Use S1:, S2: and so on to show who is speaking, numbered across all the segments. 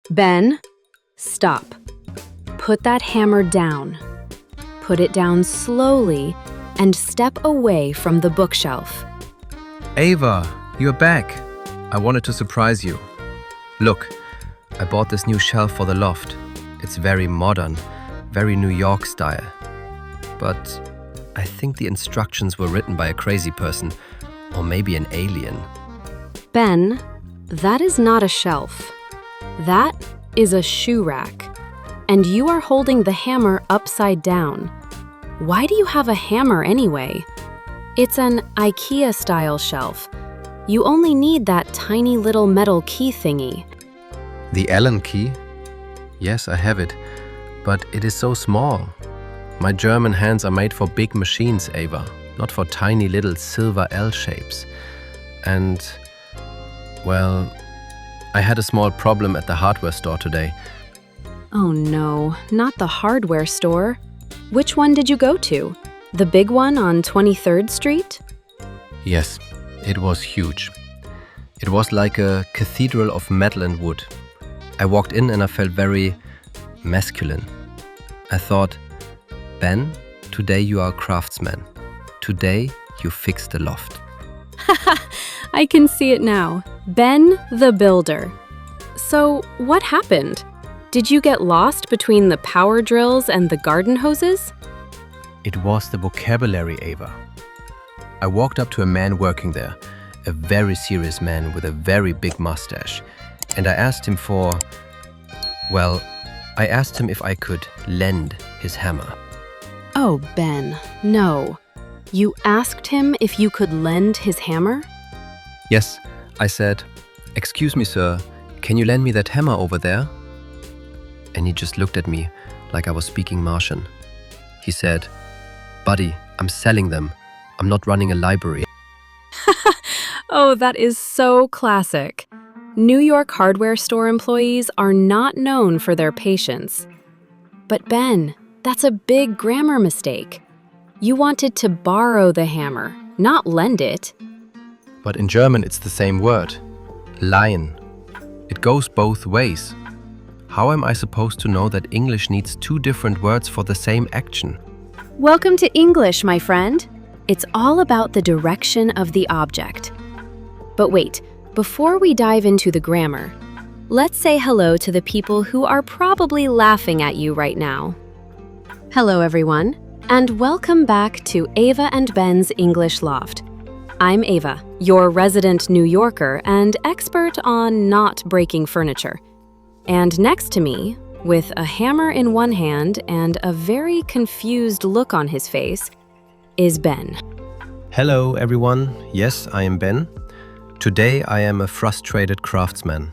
S1: Ben, stop. Put that hammer down. Put it down slowly and step away from the bookshelf.
S2: Ava, you're back. I wanted to surprise you. Look, I bought this new shelf for the loft. It's very modern, very New York style. But I think the instructions were written by a crazy person, or maybe an alien.
S1: Ben, that is not a shelf. That is a shoe rack. And you are holding the hammer upside down. Why do you have a hammer anyway? It's an IKEA-style shelf. You only need that tiny little metal key thingy.
S2: The Allen key? Yes, I have it. But it is so small. My German hands are made for big machines, Ava, not for tiny little silver L shapes. And, well, I had a small problem at the hardware store today.
S1: Oh no, not the hardware store. Which one did you go to? The big one on 23rd Street?
S2: Yes, it was huge. It was like a cathedral of metal and wood. I walked in and I felt very masculine. I thought, Ben, today you are a craftsman. Today you fix the loft.
S1: I can see it now. Ben the Builder. So, what happened? Did you get lost between the power drills and the garden hoses?
S2: It was the vocabulary, Ava. I walked up to a man working there, a very serious man with a very big mustache, and I asked him I asked him if I could lend his hammer.
S1: Oh, Ben, no. You asked him if you could lend his hammer?
S2: Yes, I said, "Excuse me, sir, can you lend me that hammer over there?" And he just looked at me like I was speaking Martian. He said, "Buddy, I'm selling them. I'm not running a library."
S1: Oh, that is so classic. New York hardware store employees are not known for their patience. But Ben, that's a big grammar mistake. You wanted to borrow the hammer, not lend it.
S2: But in German it's the same word, leihen. It goes both ways. How am I supposed to know that English needs two different words for the same action?
S1: Welcome to English, my friend. It's all about the direction of the object. But wait, before we dive into the grammar, let's say hello to the people who are probably laughing at you right now. Hello, everyone, and welcome back to Ava and Ben's English Loft. I'm Ava, your resident New Yorker and expert on not breaking furniture. And next to me, with a hammer in one hand and a very confused look on his face, is Ben.
S2: Hello everyone, yes, I am Ben. Today I am a frustrated craftsman.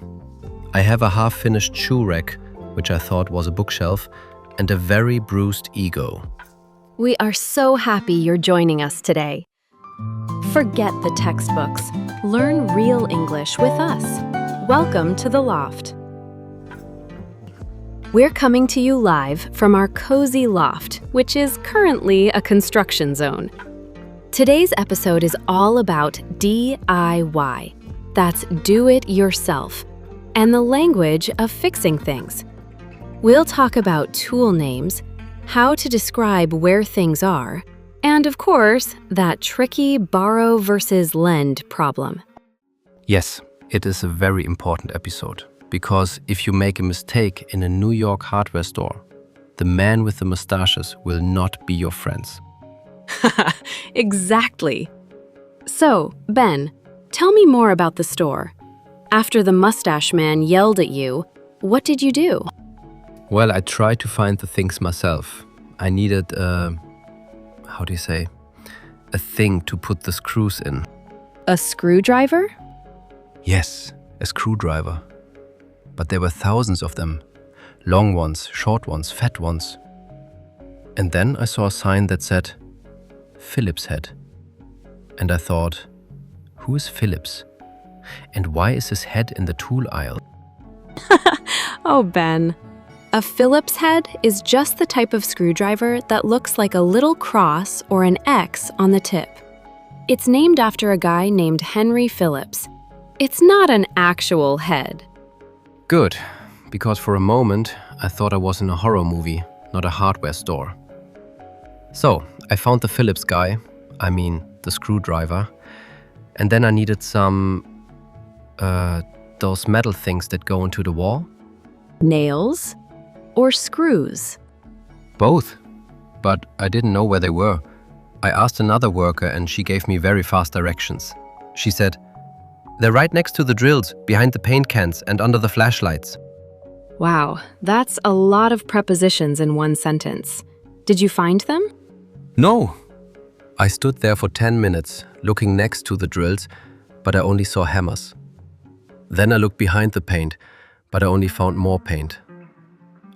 S2: I have a half-finished shoe rack, which I thought was a bookshelf, and a very bruised ego.
S1: We are so happy you're joining us today. Forget the textbooks. Learn real English with us. Welcome to the Loft. We're coming to you live from our cozy loft, which is currently a construction zone. Today's episode is all about DIY. That's do it yourself, and the language of fixing things. We'll talk about tool names, how to describe where things are, and of course, that tricky borrow versus lend problem.
S2: Yes, it is a very important episode, because if you make a mistake in a New York hardware store, the man with the mustaches will not be your friends.
S1: Exactly. So, Ben, tell me more about the store. After the mustache man yelled at you, what did you do?
S2: Well, I tried to find the things myself. I needed a thing to put the screws in.
S1: A screwdriver?
S2: Yes, a screwdriver. But there were thousands of them. Long ones, short ones, fat ones. And then I saw a sign that said, Phillips Head. And I thought, who is Phillips? And why is his head in the tool aisle?
S1: Oh, Ben. A Phillips head is just the type of screwdriver that looks like a little cross or an X on the tip. It's named after a guy named Henry Phillips. It's not an actual head.
S2: Good, because for a moment I thought I was in a horror movie, not a hardware store. So I found the Phillips guy, the screwdriver, and then I needed some, those metal things that go into the wall.
S1: Nails or screws?
S2: Both, but I didn't know where they were. I asked another worker and she gave me very fast directions. She said, "They're right next to the drills, behind the paint cans and under the flashlights."
S1: Wow, that's a lot of prepositions in one sentence. Did you find them?
S2: No. I stood there for 10 minutes, looking next to the drills, but I only saw hammers. Then I looked behind the paint, but I only found more paint.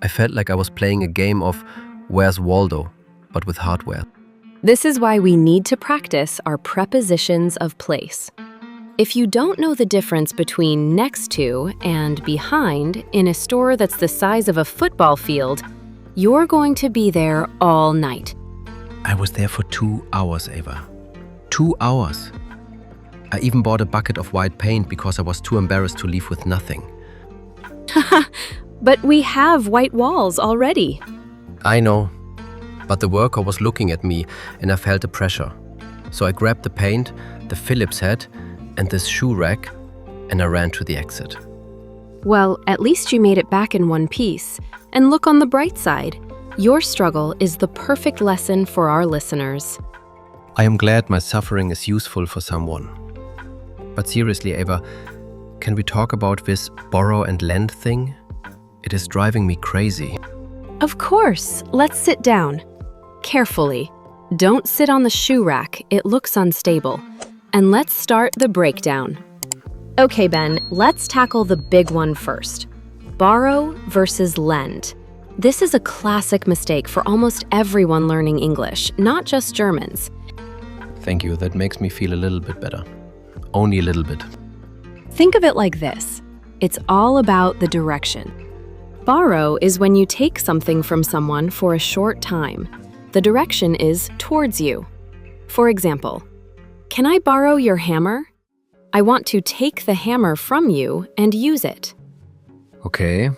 S2: I felt like I was playing a game of Where's Waldo, but with hardware.
S1: This is why we need to practice our prepositions of place. If you don't know the difference between next to and behind in a store that's the size of a football field, you're going to be there all night.
S2: I was there for 2 hours, Ava. 2 hours. I even bought a bucket of white paint because I was too embarrassed to leave with nothing.
S1: But we have white walls already.
S2: I know, but the worker was looking at me and I felt the pressure. So I grabbed the paint, the Phillips Head, and this shoe rack, and I ran to the exit.
S1: Well, at least you made it back in one piece. And look on the bright side. Your struggle is the perfect lesson for our listeners.
S2: I am glad my suffering is useful for someone. But seriously, Ava, can we talk about this borrow and lend thing? It is driving me crazy.
S1: Of course. Let's sit down. Carefully. Don't sit on the shoe rack. It looks unstable. And let's start the breakdown. Okay, Ben, let's tackle the big one first. Borrow versus lend. This is a classic mistake for almost everyone learning English, not just Germans.
S2: Thank you, that makes me feel a little bit better. Only a little bit.
S1: Think of it like this. It's all about the direction. Borrow is when you take something from someone for a short time. The direction is towards you. For example, "Can I borrow your hammer?" I want to take the hammer from you and use it.
S2: Okay,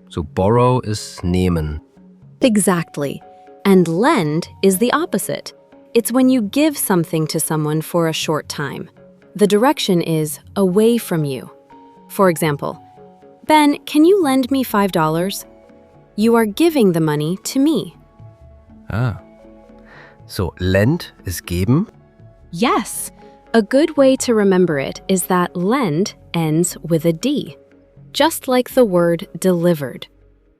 S2: so borrow is nehmen.
S1: Exactly. And lend is the opposite. It's when you give something to someone for a short time. The direction is away from you. For example, "Ben, can you lend me $5? You are giving the money to me.
S2: So lend is geben.
S1: Yes. A good way to remember it is that lend ends with a D, just like the word delivered.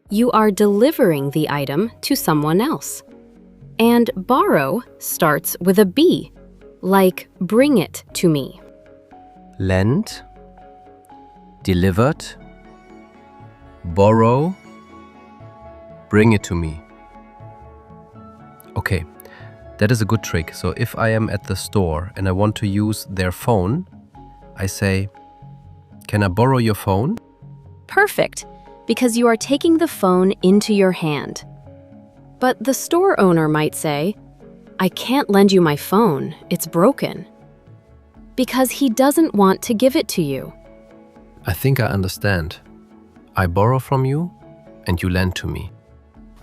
S1: You are delivering the item to someone else. And borrow starts with a B, like bring it to me.
S2: Lend, delivered, borrow, bring it to me. Okay, that is a good trick. So if I am at the store and I want to use their phone, I say, "Can I borrow your phone?"
S1: Perfect, because you are taking the phone into your hand. But the store owner might say, "I can't lend you my phone, it's broken." Because he doesn't want to give it to you.
S2: I think I understand. I borrow from you and you lend to me.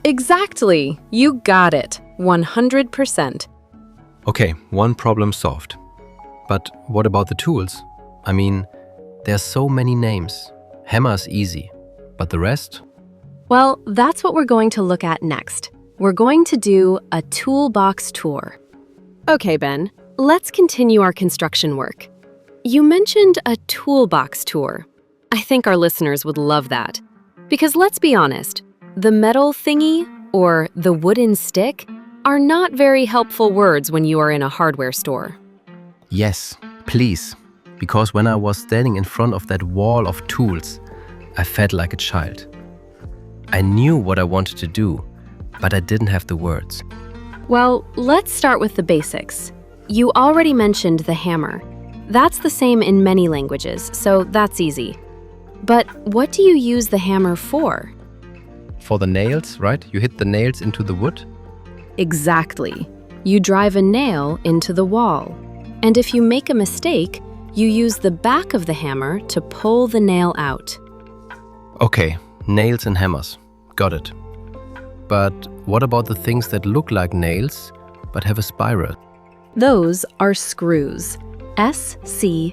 S1: Exactly, you got it, 100%.
S2: Okay, one problem solved. But what about the tools? I mean, there's so many names. Hammer's easy, but the rest?
S1: Well, that's what we're going to look at next. We're going to do a toolbox tour. Okay, Ben, let's continue our construction work. You mentioned a toolbox tour. I think our listeners would love that. Because let's be honest, the metal thingy or the wooden stick are not very helpful words when you are in a hardware store.
S2: Yes, please. Because when I was standing in front of that wall of tools, I felt like a child. I knew what I wanted to do, but I didn't have the words.
S1: Well, let's start with the basics. You already mentioned the hammer. That's the same in many languages, so that's easy. But what do you use the hammer for?
S2: For the nails, right? You hit the nails into the wood?
S1: Exactly. You drive a nail into the wall. And if you make a mistake, you use the back of the hammer to pull the nail out.
S2: Okay, Nails and hammers. Got it. But what about the things that look like nails but have a spiral?
S1: Those are screws. S-C-R-E-W-S.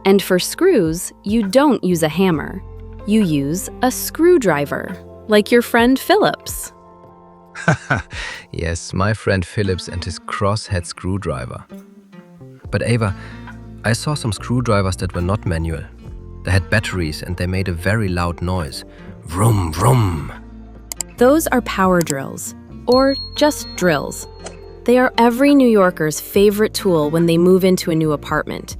S1: And for screws, you don't use a hammer. You use a screwdriver, like your friend Phillips.
S2: Yes, my friend Phillips and his cross-head screwdriver. But Ava, I saw some screwdrivers that were not manual. They had batteries and they made a very loud noise. Vroom, vroom.
S1: Those are power drills, or just drills. They are every New Yorker's favorite tool when they move into a new apartment.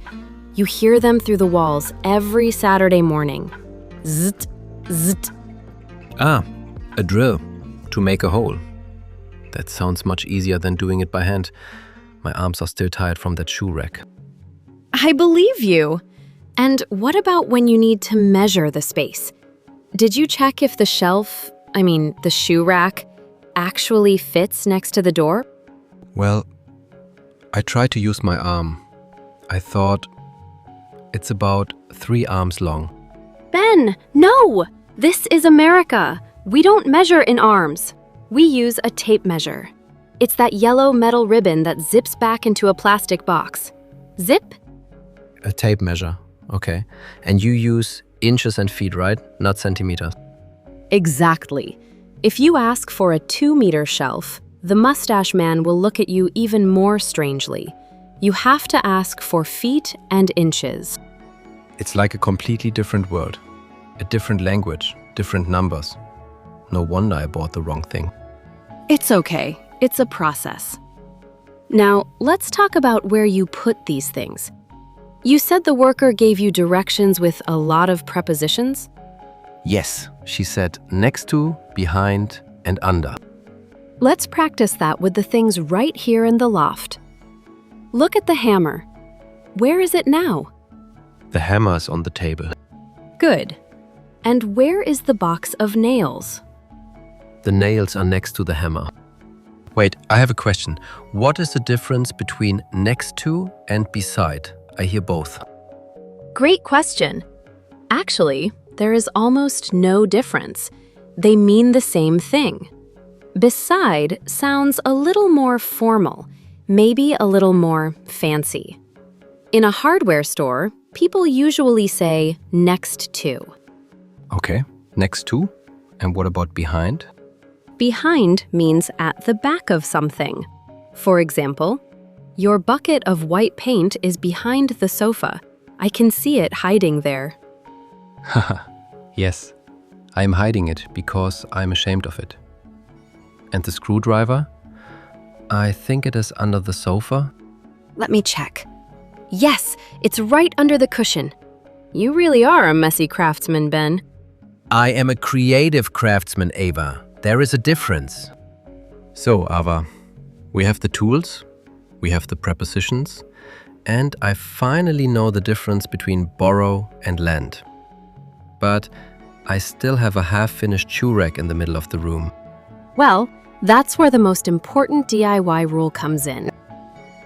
S1: You hear them through the walls every Saturday morning. Zzzt, zzzt.
S2: Ah, a drill to make a hole. That sounds much easier than doing it by hand. My arms are still tired from that shoe rack.
S1: I believe you. And what about when you need to measure the space? Did you check if the the shoe rack, actually fits next to the door?
S2: Well, I tried to use my arm. I thought it's about 3 arms long.
S1: Ben, no! This is America. We don't measure in arms. We use a tape measure. It's that yellow metal ribbon that zips back into a plastic box. Zip?
S2: A tape measure, okay. And you use inches and feet, right? Not centimeters.
S1: Exactly. If you ask for a 2-meter shelf, the mustache man will look at you even more strangely. You have to ask for feet and inches.
S2: It's like a completely different world. A different language, different numbers. No wonder I bought the wrong thing.
S1: It's okay. It's a process. Now, let's talk about where you put these things. You said the worker gave you directions with a lot of prepositions?
S2: Yes, she said next to, behind, and under.
S1: Let's practice that with the things right here in the loft. Look at the hammer. Where is it now?
S2: The hammer is on the table.
S1: Good. And where is the box of nails?
S2: The nails are next to the hammer. Wait, I have a question. What is the difference between next to and beside? I hear both.
S1: Great question. Actually, there is almost no difference. They mean the same thing. Beside sounds a little more formal, maybe a little more fancy. In a hardware store, people usually say next to.
S2: Okay, next to? And what about behind?
S1: Behind means at the back of something. For example, your bucket of white paint is behind the sofa. I can see it hiding there.
S2: Haha, yes. I'm hiding it because I'm ashamed of it. And the screwdriver? I think it is under the sofa.
S1: Let me check. Yes, it's right under the cushion. You really are a messy craftsman, Ben.
S2: I am a creative craftsman, Ava. There is a difference. So, Ava, we have the tools, we have the prepositions, and I finally know the difference between borrow and lend. But I still have a half-finished shoe rack in the middle of the room.
S1: Well, that's where the most important DIY rule comes in.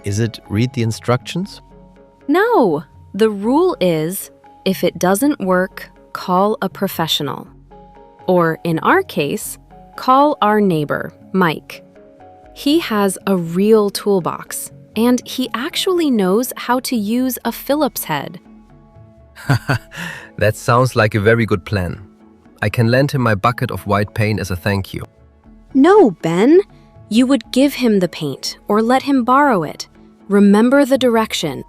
S2: Is it read the instructions?
S1: No, the rule is, if it doesn't work, call a professional. Or in our case, call our neighbor, Mike. He has a real toolbox, and he actually knows how to use a Phillips head.
S2: That sounds like a very good plan. I can lend him my bucket of white paint as a thank you.
S1: No, Ben. You would give him the paint or let him borrow it. Remember the direction.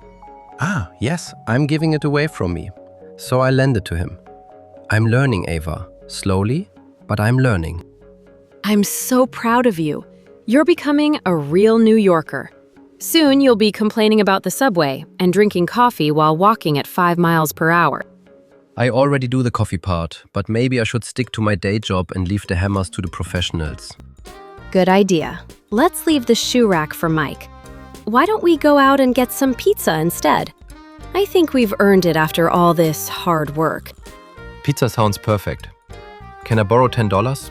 S2: Ah, yes, I'm giving it away from me. So I lend it to him. I'm learning, Ava. Slowly, but I'm learning.
S1: I'm so proud of you. You're becoming a real New Yorker. Soon you'll be complaining about the subway and drinking coffee while walking at 5 miles per hour.
S2: I already do the coffee part, but maybe I should stick to my day job and leave the hammers to the professionals.
S1: Good idea. Let's leave the shoe rack for Mike. Why don't we go out and get some pizza instead? I think we've earned it after all this hard work.
S2: Pizza sounds perfect. Can I borrow $10?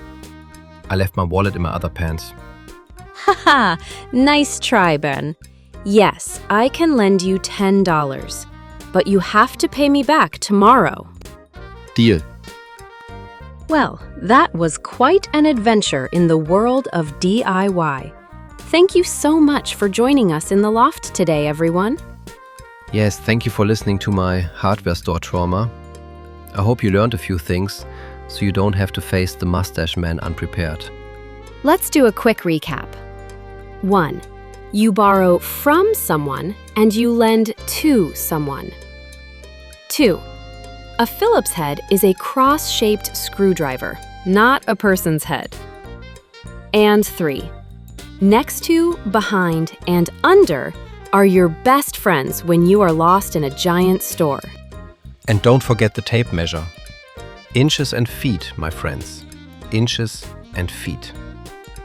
S2: I left my wallet in my other pants.
S1: Haha, nice try, Ben. Yes, I can lend you $10, but you have to pay me back tomorrow.
S2: Deal.
S1: Well, that was quite an adventure in the world of DIY. Thank you so much for joining us in the loft today, everyone.
S2: Yes, thank you for listening to my hardware store trauma. I hope you learned a few things so you don't have to face the mustache man unprepared.
S1: Let's do a quick recap. 1. You borrow from someone and you lend to someone. 2. A Phillips head is a cross-shaped screwdriver, not a person's head. And 3. Next to, behind, and under are your best friends when you are lost in a giant store.
S2: And don't forget the tape measure. Inches and feet, my friends. Inches and feet.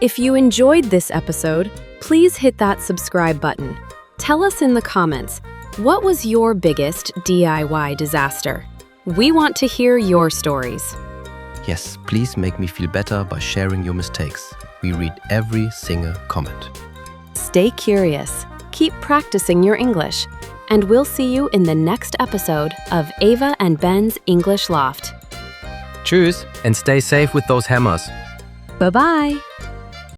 S1: If you enjoyed this episode, please hit that subscribe button. Tell us in the comments, what was your biggest DIY disaster? We want to hear your stories.
S2: Yes, please make me feel better by sharing your mistakes. We read every single comment.
S1: Stay curious, keep practicing your English, and we'll see you in the next episode of Ava and Ben's English Loft.
S2: Tschüss and stay safe with those hammers.
S1: Bye-bye!